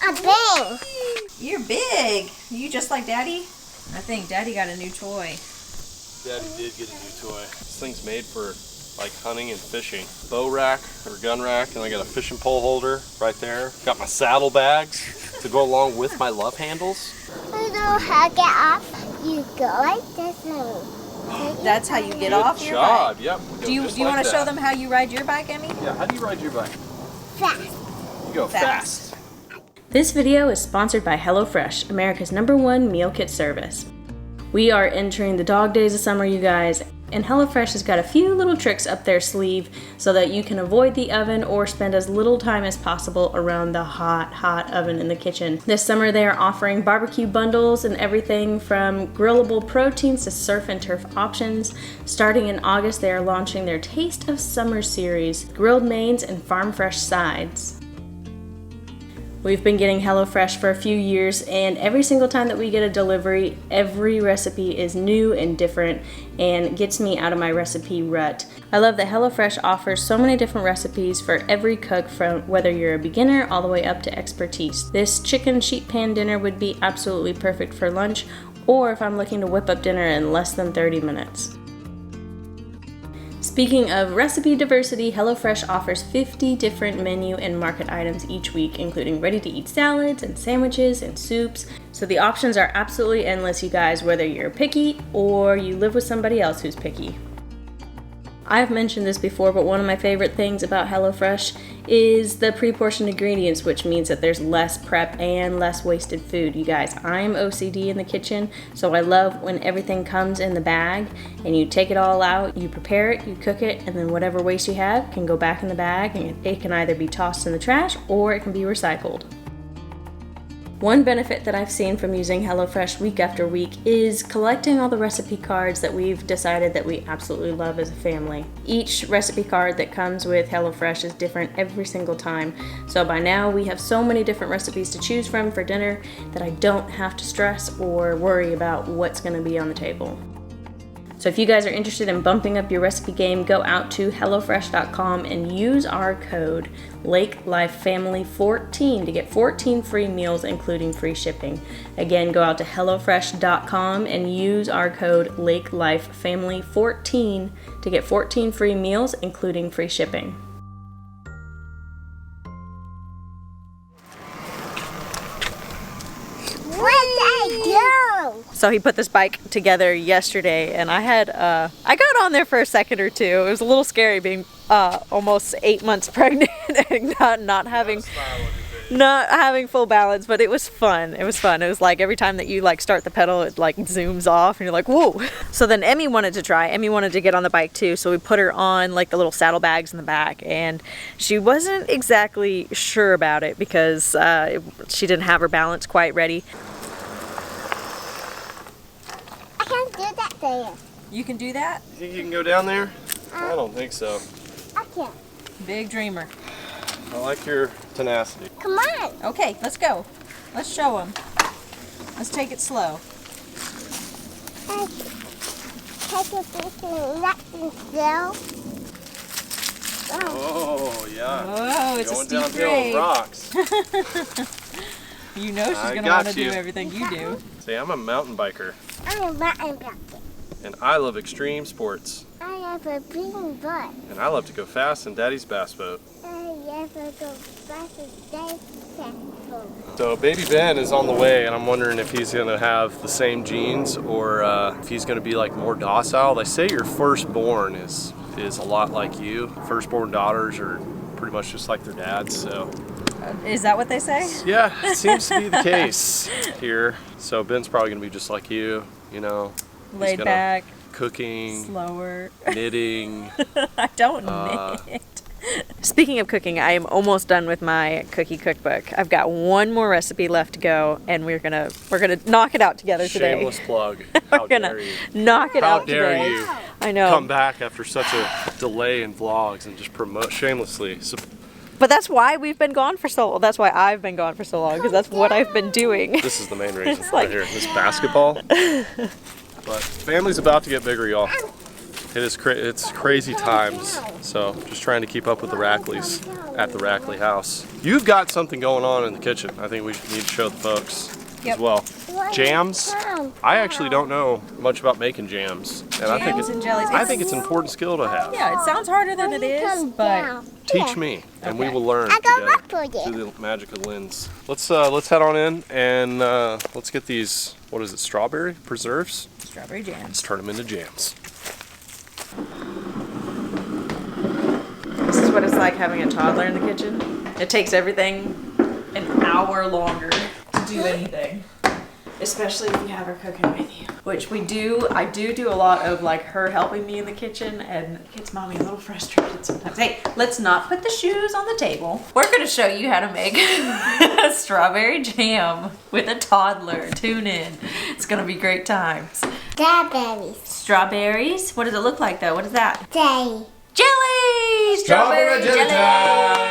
A bang. You're big. You just like Daddy? I think Daddy got a new toy. Daddy did get a new toy. This thing's made for like hunting and fishing. Bow rack or gun rack, and I got a fishing pole holder right there. Got my saddle bags to go along with my love handles. You know how to get off? You go like this one. That's how you get off your job. bike? Yep. Do you want to show them how you ride your bike, Emmie? Yeah, how do you ride your bike? Fast. You go fast. This video is sponsored by HelloFresh, America's #1 meal kit service. We are entering the dog days of summer, you guys, and HelloFresh has got a few little tricks up their sleeve so that you can avoid the oven or spend as little time as possible around the hot oven in the kitchen. This summer they are offering barbecue bundles and everything from grillable proteins to surf and turf options. Starting in August, they are launching their Taste of Summer series, grilled mains and farm fresh sides. We've been getting HelloFresh for a few years, and every single time that we get a delivery, every recipe is new and different and gets me out of my recipe rut. I love that HelloFresh offers so many different recipes for every cook, from whether you're a beginner all the way up to expertise. This chicken sheet pan dinner would be absolutely perfect for lunch, or if I'm looking to whip up dinner in less than 30 minutes. Speaking of recipe diversity, HelloFresh offers 50 different menu and market items each week, including ready-to-eat salads and sandwiches and soups. So the options are absolutely endless, you guys, whether you're picky or you live with somebody else who's picky. I've mentioned this before, but one of my favorite things about HelloFresh is the pre-portioned ingredients, which means that there's less prep and less wasted food. You guys, I'm OCD in the kitchen, so I love when everything comes in the bag and you take it all out, you prepare it, you cook it, and then whatever waste you have can go back in the bag, and it can either be tossed in the trash or it can be recycled. One benefit that I've seen from using HelloFresh week after week is collecting all the recipe cards that we've decided that we absolutely love as a family. Each recipe card that comes with HelloFresh is different every single time, so by now we have so many different recipes to choose from for dinner that I don't have to stress or worry about what's going to be on the table. So if you guys are interested in bumping up your recipe game, go out to HelloFresh.com and use our code LakeLifeFamily14 to get 14 free meals, including free shipping. Again, go out to HelloFresh.com and use our code LakeLifeFamily14 to get 14 free meals, including free shipping. So he put this bike together yesterday, and I got on there for a second or two. It was a little scary being almost 8 months pregnant and not having full balance, but it was fun. It was like every time that you like start the pedal, it like zooms off and you're like, whoa. So then Emmie wanted to try. Emmie wanted to get on the bike too, so we put her on like the little saddlebags in the back, and she wasn't exactly sure about it because she didn't have her balance quite ready. I can't do that there. You can do that? You think you can go down there? I don't think so. I can't. Big dreamer. I like your tenacity. Come on. Okay, let's go. Let's show them. Let's take it slow. Take a piece and let them go. Oh, yeah. Oh, it's going a steep downhill grade. rocks. You know she's going to want to do everything you do. See, I'm a mountain biker, I'm a mountain biker. and I love extreme sports. I have a green butt. And I love to go fast in Daddy's bass boat. I have a go fast as day festival. So baby Ben is on the way, and I'm wondering if he's going to have the same genes or if he's going to be like more docile. They say your firstborn is a lot like you. Firstborn daughters are pretty much just like their dads, so. Is that what they say? Yeah, it seems to be the case here. So Ben's probably going to be just like you, you know. Laid back. Cooking. Slower. Knitting. I don't knit. Speaking of cooking, I am almost done with my cookie cookbook. I've got one more recipe left to go, and we're gonna knock it out together today. Shameless plug. How dare you? Knock it out today. How dare you? I know. Come back after such a delay in vlogs and just promote shamelessly. So, but that's why we've been gone for so long. That's why I've been gone for so long, because that's what I've been doing. this is the main reason like, right here. This basketball. But family's about to get bigger, y'all. It's crazy times. So just trying to keep up with the Rackleys at the Rackley house. You've got something going on in the kitchen. I think we need to show the folks as well. Jams. I actually don't know much about making jams, and I think Jams and jellies. I think it's an important skill to have. Yeah, it sounds harder than it is, but Teach me, and we Okay. will learn I got together back for you. through the magic of Lynn's. Let's head on in and let's get these. What is it? Strawberry preserves. strawberry jams. Let's turn them into jams. This is what it's like having a toddler in the kitchen. It takes everything an hour longer to do anything. Especially if you have her cooking with you. Which we do. I do a lot of like her helping me in the kitchen, and it gets mommy a little frustrated sometimes. Hey, let's not put the shoes on the table. We're gonna show you how to make a strawberry jam with a toddler. Tune in. It's gonna be great times. Strawberries. Strawberries? What does it look like though? What is that? Jelly. Jelly! Strawberry jelly time!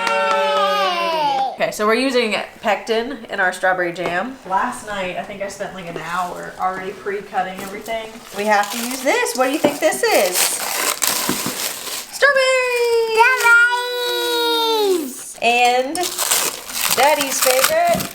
Okay, so we're using pectin in our strawberry jam. Last night, I think I spent like an hour already pre-cutting everything. We have to use this. What do you think this is? Strawberries! Strawberries. And Daddy's favorite.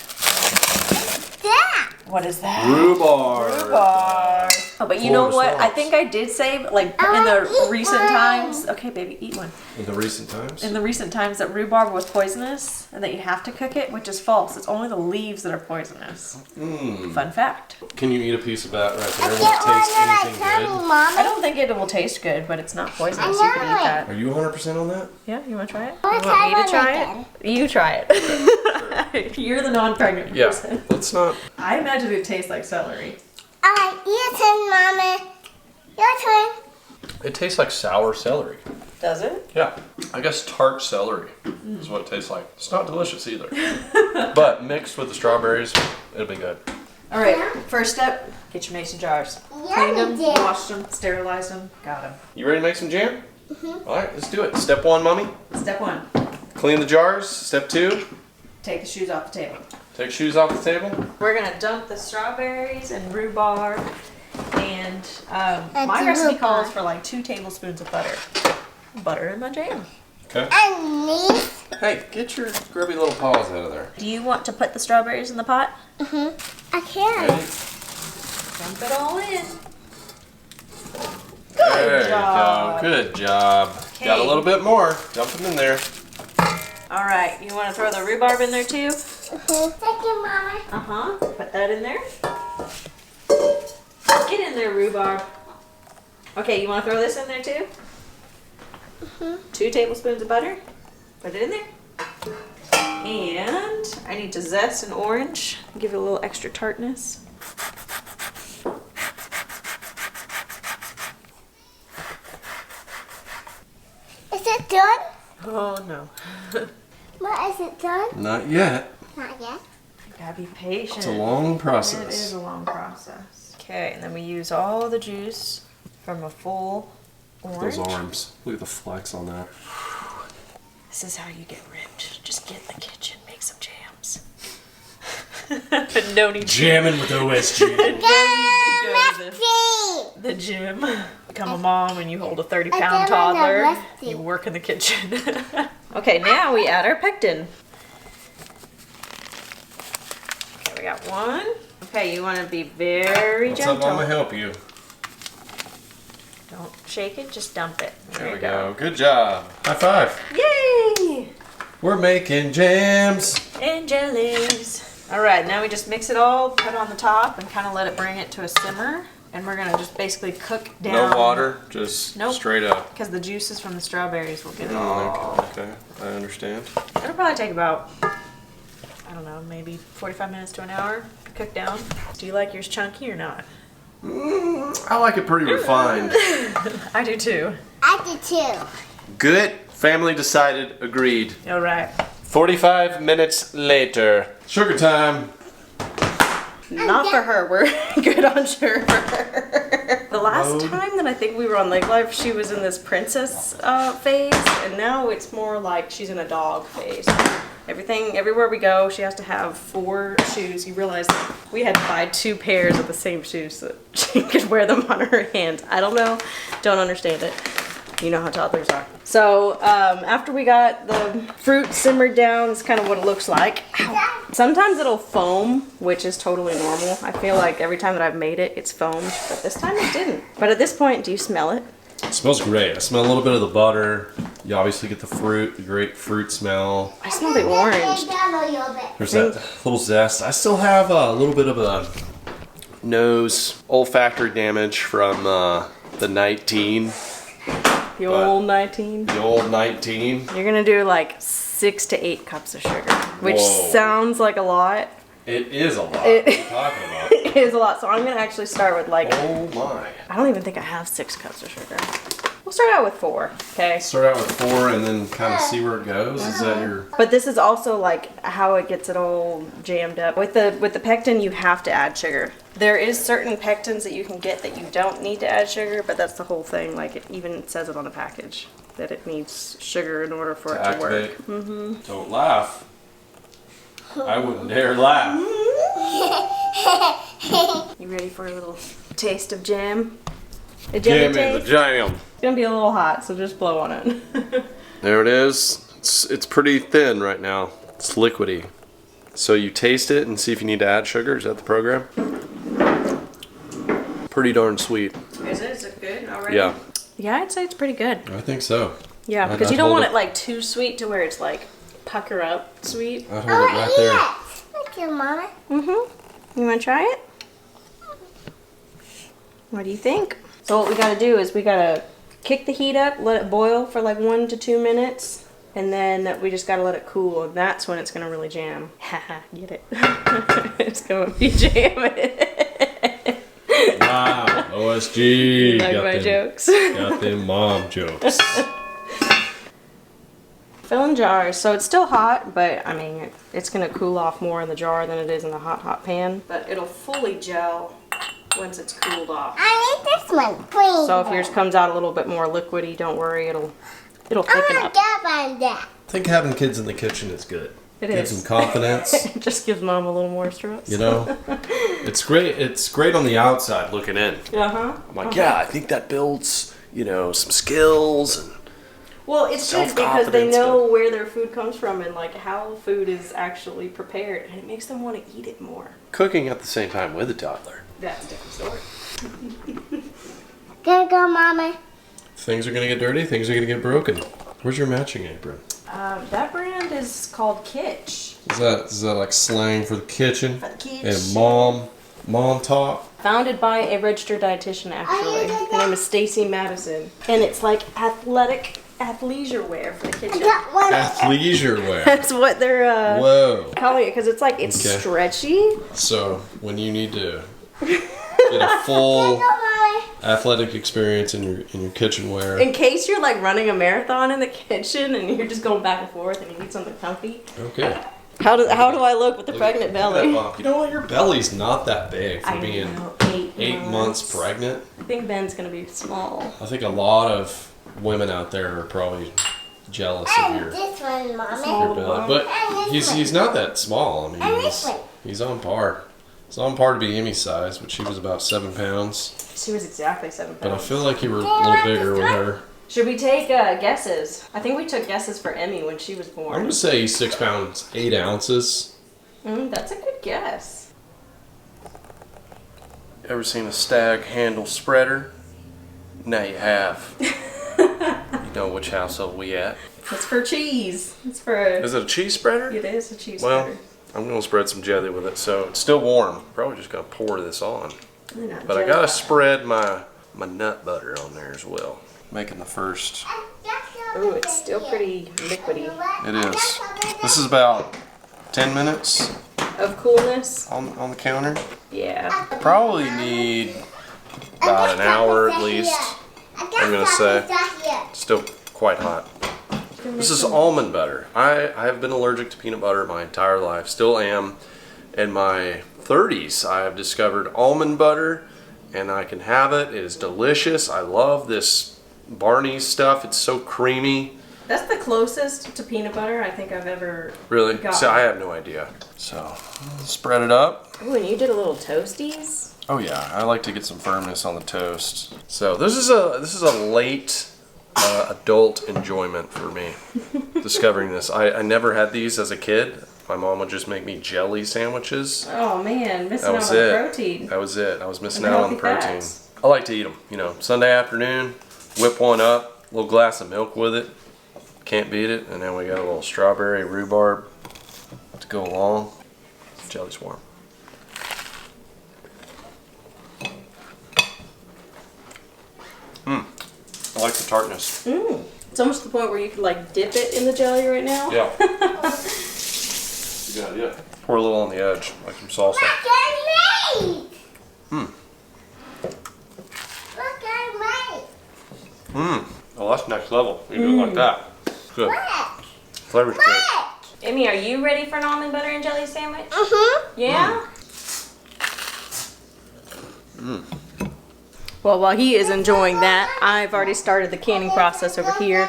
Yeah. What is that? Rhubarb. Rhubarb. Oh, but you know Florida what? I swamps. think I did save, like, I in wanna the eat recent one. times. Okay, baby, eat one. In the recent times. In the recent times that rhubarb was poisonous and that you have to cook it, which is false. It's only the leaves that are poisonous. Fun fact. Can you eat a piece of that right I there? get Will it one taste of my anything tummy, good? I Mommy. don't think it will taste good, but it's not poisonous. I You can know eat it. that. Are you 100% on that? Yeah, you want to try it? I You wanna want me try to try one it? You try it. You're the non-pregnant Yeah. person. Let's not. I imagine it tastes like celery. Alright, your turn, Mommy. Your turn. It tastes like sour celery. Does it? Yeah. I guess tart celery is what it tastes like. It's not delicious either. But mixed with the strawberries, it'll be good. All right, first step, get your mason jars. Cleaned them, Yummy, dear. washed them, sterilized them, got them. You ready to make some jam? All right, let's do it. Step 1, Mommy. Step 1, Clean the jars. Step 2, take the shoes off the table. take shoes off the table. We're gonna dump the strawberries and rhubarb, and my That's recipe rhubarb. calls for like 2 tablespoons of butter. Butter in my jam. Okay. And me. Hey, get your grubby little paws out of there. Do you want to put the strawberries in the pot? I can. Ready? Dump it all in. There job. you go. Good job. Got a Okay. little bit more. Dump them in there. All right, you want to throw the rhubarb in there too? Thank you, Mama. Uh-huh. Put that in there. Get in there, rhubarb. Okay, you want to throw this in there too? 2 tablespoons of butter. Put it in there. And I need to zest an orange. Give it a little extra tartness. Is it done? Oh no. What, is it done? Not yet. Not yet. You gotta be patient. It's a long It is process. a long process. Okay, and then we use all the juice from a full orange. Those arms. Look at the flex on that. This is how you get rich. Just get in the kitchen, make some jams. no need Jamming with OSG. no need to go to Lefty. the gym. Become a mom and you hold a 30-pound I don't toddler. want a You work in the kitchen. Okay, now we add our pectin. Okay, we got 1. Okay, you want to be very What's up, gentle. Mama? Help you. Don't shake it, just dump it. There we go. Good job. High five. Yay! We're making jams. And jellies. All right, now we just mix it all, put it on the top, and kind of let it bring it to a simmer. And we're gonna just basically cook down. No water, just Nope. straight up. Because the juices from the strawberries will get it all. Okay, I understand. It'll probably take about, I don't know, maybe 45 minutes to an hour to cook down. Do you like yours chunky or not? I like it pretty refined. I do too. I did too. Good. Family decided, agreed. All right. 45 minutes later. Sugar time. Not for her. We're good on sugar. The last Mode. time that I think we were on Lake Life, she was in this princess phase, and now it's more like she's in a dog phase. Everything, everywhere we go, she has to have 4 shoes. You realize that we had to buy 2 pairs of the same shoes so that she could wear them on her hands. I don't know, don't understand it. You know how toddlers are. So after we got the fruit simmered down, it's kind of what it looks like. Ow. Sometimes it'll foam, which is totally normal. I feel like every time that I've made it, it's foamed, but this time it didn't. But at this point, do you smell it? It smells great. I smell a little bit of the butter. You obviously get the fruit, the great fruit smell. I smell the orange. There's that little zest. I still have a little bit of a nose olfactory damage from the 19. The old 19. The old 19. You're gonna do like 6 to 8 cups of sugar, which Whoa. sounds like a lot. It is a lot. What are you talking about? It is a lot, so I'm gonna actually start with like, Oh my. I don't even think I have 6 cups of sugar. We'll start out with 4, okay? Start out with 4 and then kind of see where it goes. Is that your... But this is also like how it gets it all jammed up. With the pectin, you have to add sugar. There is certain pectins that you can get that you don't need to add sugar, but that's the whole thing. Like it even says it on the package that it needs sugar in order for it to work. Mm-hmm. Don't laugh. I wouldn't dare laugh. You ready for a little taste of jam? A Give jammy me taste? the jam. It's gonna be a little hot, so just blow on it. There it is. It's pretty thin right now. It's liquidy. So you taste it and see if you need to add sugar. Is that the program? Pretty darn sweet. Is it? Is it good already? Yeah. Yeah, I'd say it's pretty good. I think so. Yeah, I'd because you don't hold want it- it like too sweet to where it's like pucker up sweet. I'd hold it right there. Look at Mama. Mm-hmm. You want to try it? What do you think? So what we got to do is we got to kick the heat up, let it boil for like 1 to 2 minutes, and then we just got to let it cool, and that's when it's going to really jam. Haha, get it? It's going to be jamming. Wow, OSG. Like got my them, jokes. Got them mom jokes. Fill in jars, so it's still hot, but I mean, it's going to cool off more in the jar than it is in the hot pan. But it'll fully gel once it's cooled off. I need this one, please. So if yours comes out a little bit more liquidy, don't worry, it'll thicken I'm up. gonna get that. I think having kids in the kitchen is good. It Gives is. them confidence. It just gives mom a little more stress. You know, it's great. It's great on the outside looking in. Uh-huh. I'm like, yeah, I think that builds, you know, some skills and Well, it's good because they Self-confidence, know where their food comes from and like how food is actually prepared, and it makes them want to eat it more. cooking at the same time with a toddler. That's a different story. Gonna go, Mama. Things are gonna get dirty. Things are gonna get broken. Where's your matching apron? That brand is called Kitsch. Is that like slang for the kitchen? For the kids. And mom talk? Founded by a registered dietitian, actually. Her name is Stacy Madison, and it's like athleisure wear for the kitchen. Got one. Athleisure wear. That's what they're Whoa. calling it because it's like it's Okay. stretchy. So when you need to get a full Go, Mama. athletic experience in your kitchen wear. In case you're like running a marathon in the kitchen and you're just going back and forth and you need something comfy. Okay. How do I look with the pregnant belly? You know what? Your belly's not that big for I being know, 8 months pregnant. I think Ben's gonna be small. I think a lot of women out there are probably jealous of And your this one, Mama. belly. But he's not that small. I mean, And this one. he's on par. He's on par to be Emmie's size, but she was about 7 pounds. She was exactly 7 pounds. But I feel like you were a little bigger with her. Should we take guesses? I think we took guesses for Emmie when she was I'm born. gonna say 6 pounds 8 ounces. That's a good guess. Ever seen a stag handle spreader? Now you have. You know which household we at. It's for cheese. It's for a... Is it a cheese spreader? It is a cheese Well, spreader. I'm gonna spread some jelly with it, so it's still warm. Probably just gonna pour this on. But I gotta spread my nut butter on there as well. Making the first. Ooh, it's still pretty liquidy. It is. This is about 10 minutes Of coolness? on the counter. Yeah. Probably need about an hour at least. I'm gonna say. Still quite hot. This is almond butter. I have been allergic to peanut butter my entire life. Still am. In my 30s, I have discovered almond butter, and I can have it. It is delicious. I love this Barney's stuff. It's so creamy. That's the closest to peanut butter I think I've ever Really? gotten. So I have no idea. So spread it up. Ooh, and you did a little toasties? Oh yeah, I like to get some firmness on the toast. So this is a late adult enjoyment for me. Discovering this. I never had these as a kid. My mom would just make me jelly sandwiches. Oh man, missing That out was on the it. protein. That was it. I was missing And out on the healthy protein. fats. I like to eat them. You know, Sunday afternoon, whip one up, a little glass of milk with it. Can't beat it. And then we got a little strawberry rhubarb to go along. Jelly's warm. I like the tartness. It's almost to the point where you could like dip it in the jelly right now. Yeah. Good idea. Pour a little on the edge, like some salsa. Look at me! Look at me! Oh, that's next level. You do it like that. Good. Look! Flavor's great. Look! Emmy, are you ready for an almond butter and jelly sandwich? Mm-hmm. Yeah? Well, while he is enjoying that, I've already started the canning process over here.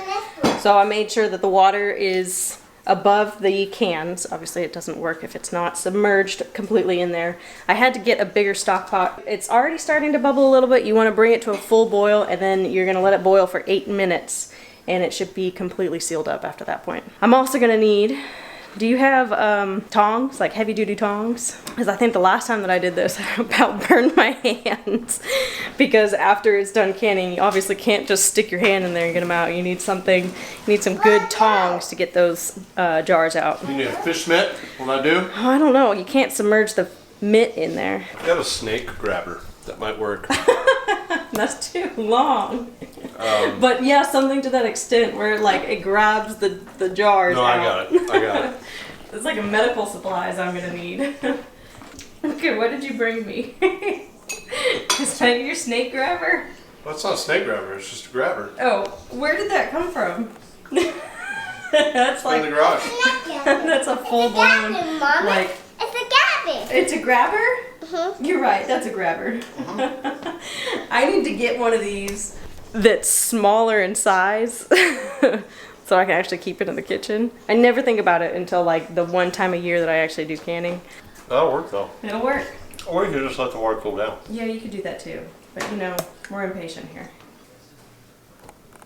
So I made sure that the water is above the cans. Obviously it doesn't work if it's not submerged completely in there. I had to get a bigger stock pot. It's already starting to bubble a little bit. You want to bring it to a full boil and then you're going to let it boil for 8 minutes and it should be completely sealed up after that point. I'm also going to need, do you have tongs, like heavy duty tongs? Because I think the last time that I did this, I about burned my hands. Because after it's done canning, you obviously can't just stick your hand in there and get them out. You need something, you need some good tongs to get those jars out. You need a fish mitt? Will that do? Oh, I don't know, you can't submerge the mitt in there. I got a snake grabber. That might work. That's too long. But yeah, something to that extent where like it grabs the jars No, out. I got it. I got it. It's like a medical supplies I'm gonna need. Okay, what did you bring me? Is that your snake grabber? Well, it's not a snake grabber. It's just a grabber. Oh, where did that come from? That's In the like garage. that's a full blown Gabbing, Mommy. like It's a gabbing. it's a grabber? Mm-hmm. You're right, that's a grabber. I need to get one of these that's smaller in size so I can actually keep it in the kitchen. I never think about it until like the one time a year that I actually do canning. That'll work though. It'll work. Or you can just let the water cool down. Yeah, you could do that too. But you know, we're impatient here.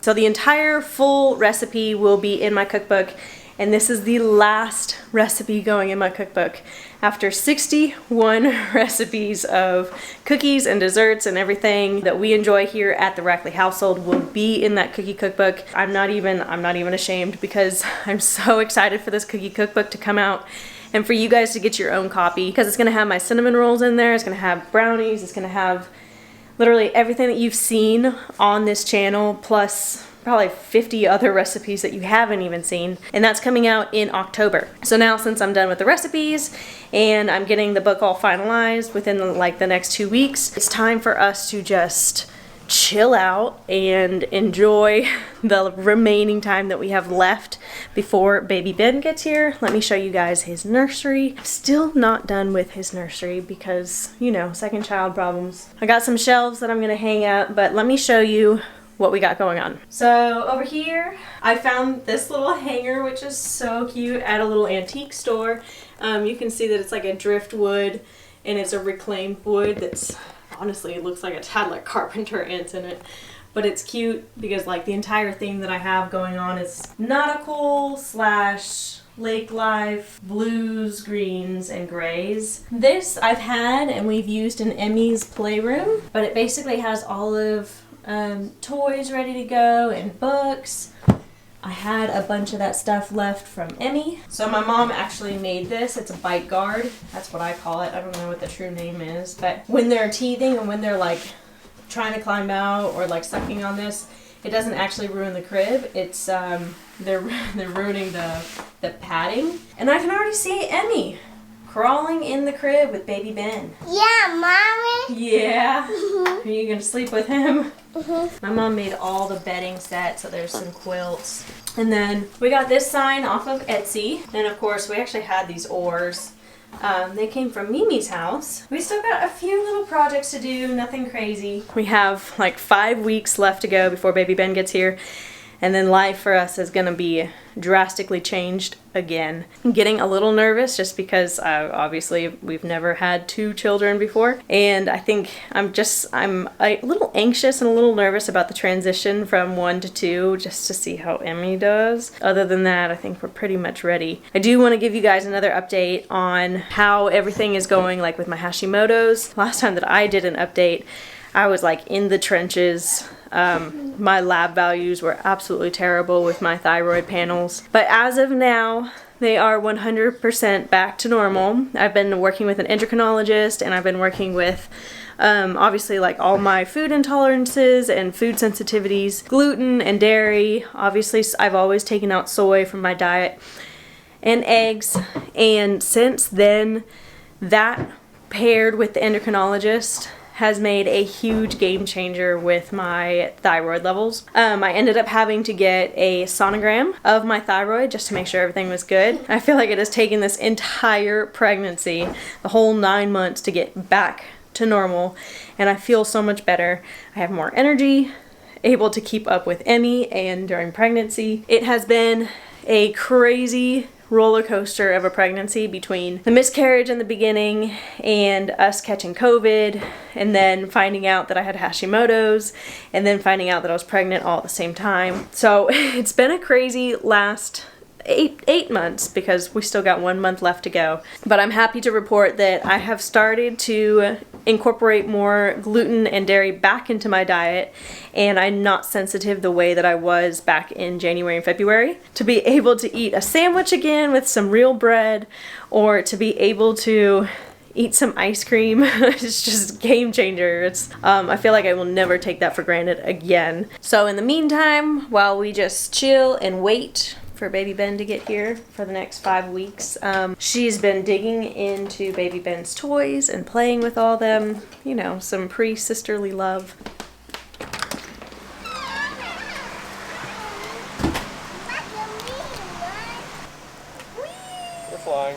So the entire full recipe will be in my cookbook, and this is the last recipe going in my cookbook. After 61 recipes of cookies and desserts and everything that we enjoy here at the Rackley household will be in that cookie cookbook. I'm not even ashamed because I'm so excited for this cookie cookbook to come out and for you guys to get your own copy, because it's gonna have my cinnamon rolls in there, it's gonna have brownies, it's gonna have literally everything that you've seen on this channel, plus probably 50 other recipes that you haven't even seen, and that's coming out in October. So now, since I'm done with the recipes and I'm getting the book all finalized within the next 2 weeks, it's time for us to just chill out and enjoy the remaining time that we have left before baby Ben gets here. Let me show you guys his nursery. Still not done with his nursery because, you know, second child problems. I got some shelves that I'm gonna hang up, but let me show you what we got going on. So over here, I found this little hanger, which is so cute, at a little antique store. You can see that it's like a driftwood and it's a reclaimed wood that's honestly, it looks like it's had like carpenter ants in it. But it's cute because like the entire theme that I have going on is nautical / lake life, blues, greens, and grays. This I've had and we've used in Emmie's playroom, but it basically has all of toys ready to go and books. I had a bunch of that stuff left from Emmie. So my mom actually made this. It's a bite guard. That's what I call it. I don't know what the true name is. But when they're teething and when they're like trying to climb out or like sucking on this, it doesn't actually ruin the crib. It's they're ruining the padding. And I can already see Emmie crawling in the crib with baby Ben. Yeah, Mommy. Yeah. Are you gonna sleep with him? My mom made all the bedding set, so there's some quilts. And then we got this sign off of Etsy. And of course, we actually had these oars. They came from Mimi's house. We still got a few little projects to do, nothing crazy. We have like 5 weeks left to go before baby Ben gets here. And then life for us is going to be drastically changed again. I'm getting a little nervous just because obviously we've never had 2 children before. And I think I'm a little anxious and a little nervous about the transition from 1 to 2 just to see how Emmie does. Other than that, I think we're pretty much ready. I do want to give you guys another update on how everything is going, like with my Hashimoto's. Last time that I did an update, I was like in the trenches. My lab values were absolutely terrible with my thyroid panels. But as of now, they are 100% back to normal. I've been working with an endocrinologist, and I've been working with obviously like all my food intolerances and food sensitivities, gluten and dairy. Obviously, I've always taken out soy from my diet and eggs. And since then, that paired with the endocrinologist has made a huge game changer with my thyroid levels. I ended up having to get a sonogram of my thyroid just to make sure everything was good. I feel like it has taken this entire pregnancy, the whole 9 months, to get back to normal, and I feel so much better. I have more energy, able to keep up with Emmie and during pregnancy. It has been a crazy roller coaster of a pregnancy between the miscarriage in the beginning and us catching COVID, and then finding out that I had Hashimoto's, and then finding out that I was pregnant all at the same time. So it's been a crazy last eight months, because we still got 1 month left to go. But I'm happy to report that I have started to incorporate more gluten and dairy back into my diet, and I'm not sensitive the way that I was back in January and February. To be able to eat a sandwich again with some real bread, or to be able to eat some ice cream, it's just game changer. It's I feel like I will never take that for granted again. So in the meantime, while we just chill and wait for baby Ben to get here for the next 5 weeks, she's been digging into baby Ben's toys and playing with all them, you know, some pre-sisterly love. We're flying.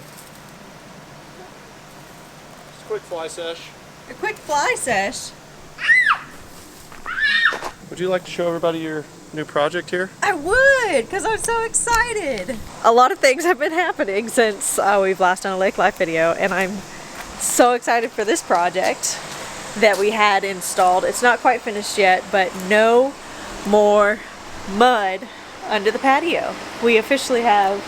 Just a quick fly sesh. A quick fly sesh. Would you like to show everybody your new project here? I would, because I'm so excited. A lot of things have been happening since we've last done a lake life video, and I'm so excited for this project that we had installed. It's not quite finished yet, but no more mud under the patio. We officially have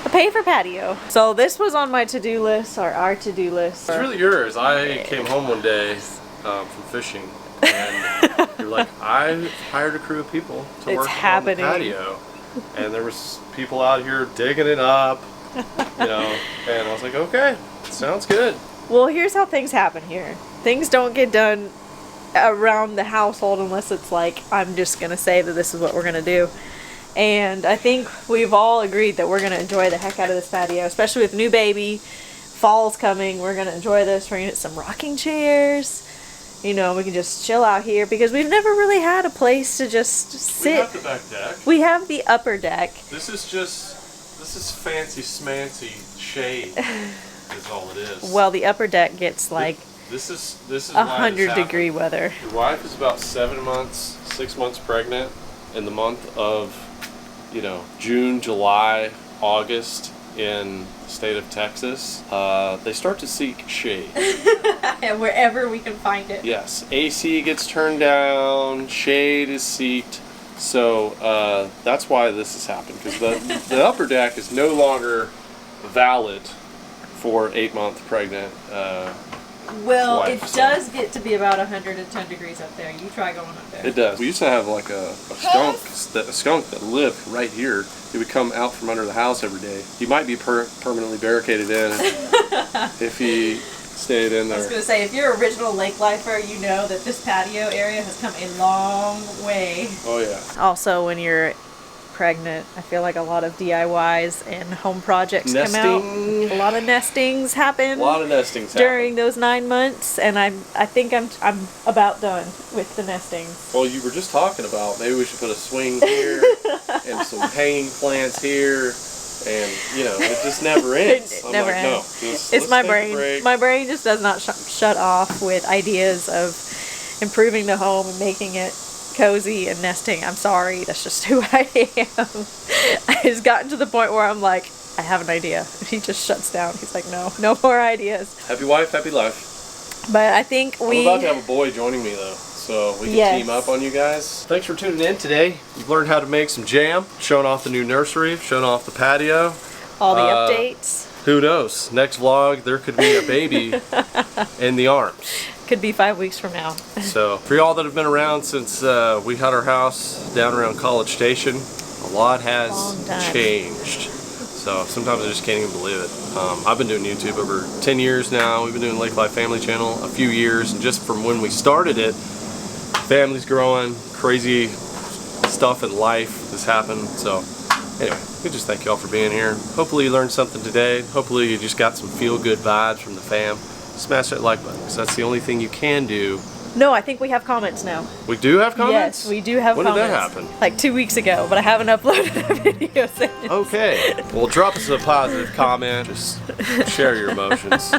a paver patio. So this was on my to-do list, or our to-do list. It's really yours. I came home one day from fishing, and you're like, I hired a crew of people to work on the patio, and there was people out here digging it up, you know, and I was like, okay, sounds good. Well, here's how things happen here. Things don't get done around the household unless it's like, I'm just gonna say that this is what we're gonna do. And I think we've all agreed that we're gonna enjoy the heck out of this patio, especially with new baby. Fall's coming, we're gonna enjoy this. We're gonna get some rocking chairs. You know, we can just chill out here because we've never really had a place to just sit. We have the back deck. We have the upper deck. This is fancy smancy shade is all it is. Well, the upper deck gets like this is 100-degree weather. Your wife is about 6 months pregnant in the month of, you know, June, July, August in the state of Texas. They start to seek shade. And wherever we can find it. Yes, AC gets turned down, shade is seeked. So that's why this has happened, because the upper deck is no longer valid for 8-month pregnant well, wife, it does get to be about 110 degrees up there. You try going up there. It does. We used to have like a skunk that lived right here. He would come out from under the house every day. He might be permanently barricaded in if he stayed in there. I was going to say, if you're an original lake lifer, you know that this patio area has come a long way. Oh yeah. Also, when you're pregnant, I feel like a lot of DIYs and home projects come out. A lot of nestings happen. During those 9 months, and I think I'm about done with the nestings. Well, you were just talking about maybe we should put a swing here and some hanging plants here, and you know it just never ends. Never ends. No, it's my brain. My brain just does not shut off with ideas of improving the home and making it cozy and nesting. I'm sorry, that's just who I am. It's gotten to the point where I'm like, I have an idea. He just shuts down. He's like, no more ideas. Happy wife, happy life. But I think I'm about to have a boy joining me though, so we can team up on you guys. Thanks for tuning in today. You've learned how to make some jam, showing off the new nursery, showing off the patio. All the updates. Who knows? Next vlog, there could be a baby in the arms. Could be 5 weeks from now. So, for y'all that have been around since we had our house down around College Station, a lot has changed. So, sometimes I just can't even believe it. I've been doing YouTube over 10 years now. We've been doing Lake Life Family Channel a few years. And just from when we started it, family's growing, crazy stuff in life has happened. So, anyway, we just thank y'all for being here. Hopefully you learned something today. Hopefully you just got some feel-good vibes from the fam. Smash that like button, because that's the only thing you can do. No, I think we have comments now. We do have comments? Yes, we do have comments. When did that happen? Like 2 weeks ago, but I haven't uploaded a video since. Okay. Well, drop us a positive comment. Just share your emotions.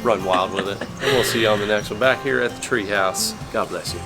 Run wild with it. And we'll see you on the next one back here at the treehouse. God bless you.